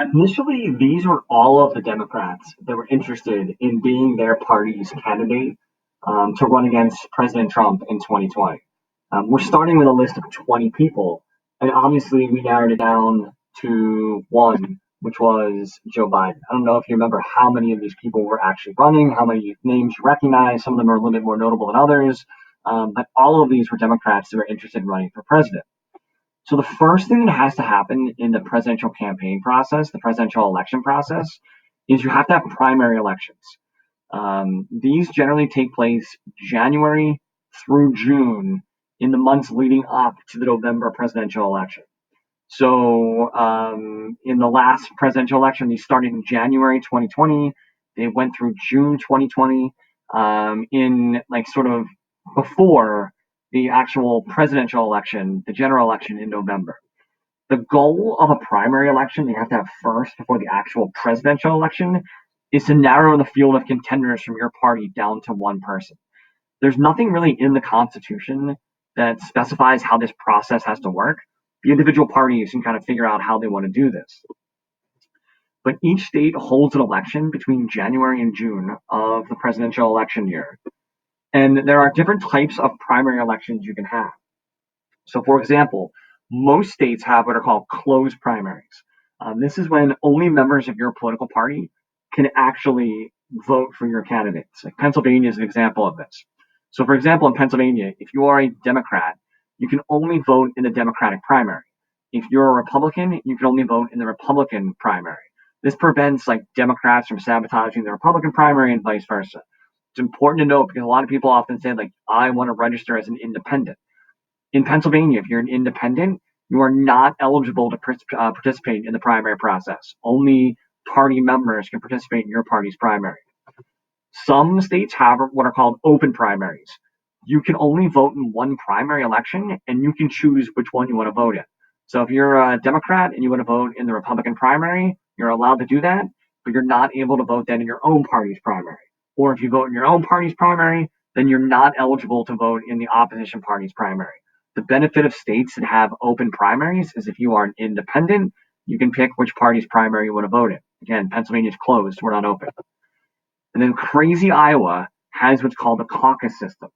Initially, these were all of the Democrats that were interested in being their party's candidate to run against President Trump in 2020. We're starting with a list of 20 people, and obviously we narrowed it down to one, which was Joe Biden. I don't know if you remember how many of these people were actually running, how many names you recognize. Some of them are a little bit more notable than others, but all of these were Democrats that were interested in running for president. So the first thing that has to happen in the presidential campaign process, the presidential election process, is you have to have primary elections. These generally take place January through June in the months leading up to the November presidential election. So in the last presidential election, these started in January 2020. They went through June 2020 in like sort of before the actual presidential election, the general election in November. The goal of a primary election you have to have first before the actual presidential election is to narrow the field of contenders from your party down to one person. There's nothing really in the Constitution that specifies how this process has to work. The individual parties can kind of figure out how they want to do this. But each state holds an election between January and June of the presidential election year. And there are different types of primary elections you can have. So, for example, most states have what are called closed primaries. This is when only members of your political party can actually vote for your candidates. Like Pennsylvania is an example of this. So, for example, in Pennsylvania, if you are a Democrat, you can only vote in the Democratic primary. If you're a Republican, you can only vote in the Republican primary. This prevents like Democrats from sabotaging the Republican primary and vice versa. It's important to note because a lot of people often say like, I want to register as an independent. In Pennsylvania, if you're an independent, you are not eligible to participate in the primary process. Only party members can participate in your party's primary. Some states have what are called open primaries. You can only vote in one primary election, and you can choose which one you want to vote in. So if you're a Democrat and you want to vote in the Republican primary, you're allowed to do that, but you're not able to vote then in your own party's primary. Or if you vote in your own party's primary, then you're not eligible to vote in the opposition party's primary. The benefit of states that have open primaries is if you are an independent, you can pick which party's primary you want to vote in. Again, Pennsylvania's closed, we're not open. And then crazy Iowa has what's called a caucus system.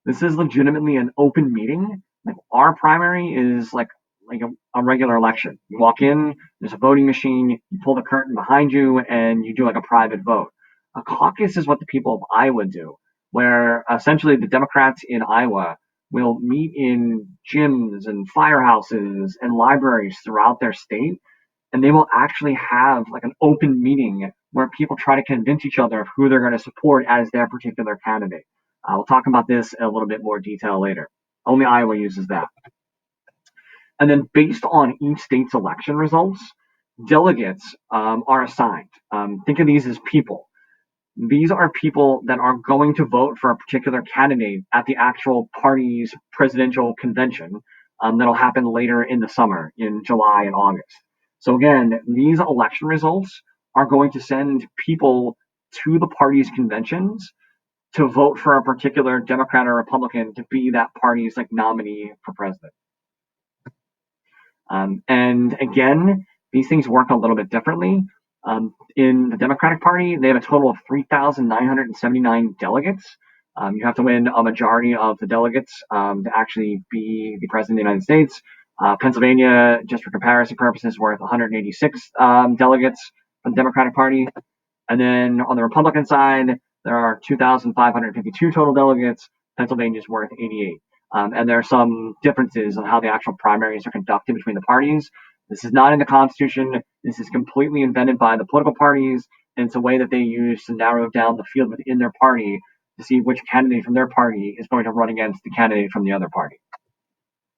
This is legitimately an open meeting. Like our primary is like a regular election. You walk in, there's a voting machine, you pull the curtain behind you, and you do like a private vote. A caucus is what the people of Iowa do, where essentially the Democrats in Iowa will meet in gyms and firehouses and libraries throughout their state, and they will actually have like an open meeting where people try to convince each other of who they're going to support as their particular candidate. We'll talk about this in a little bit more detail later. Only Iowa uses that. And then based on each state's election results, delegates are assigned. Think of these as people. These are people that are going to vote for a particular candidate at the actual party's presidential convention that'll happen later in the summer in July and August. So again, these election results are going to send people to the party's conventions to vote for a particular Democrat or Republican to be that party's like nominee for president. And again, these things work a little bit differently. In the Democratic Party, they have a total of 3,979 delegates. You have to win a majority of the delegates to actually be the president of the United States. Pennsylvania, just for comparison purposes, is worth 186 delegates for the Democratic Party. And then on the Republican side, there are 2,552 total delegates. Pennsylvania is worth 88. And there are some differences on how the actual primaries are conducted between the parties. This is not in the Constitution. This is completely invented by the political parties, and it's a way that they use to narrow down the field within their party to see which candidate from their party is going to run against the candidate from the other party.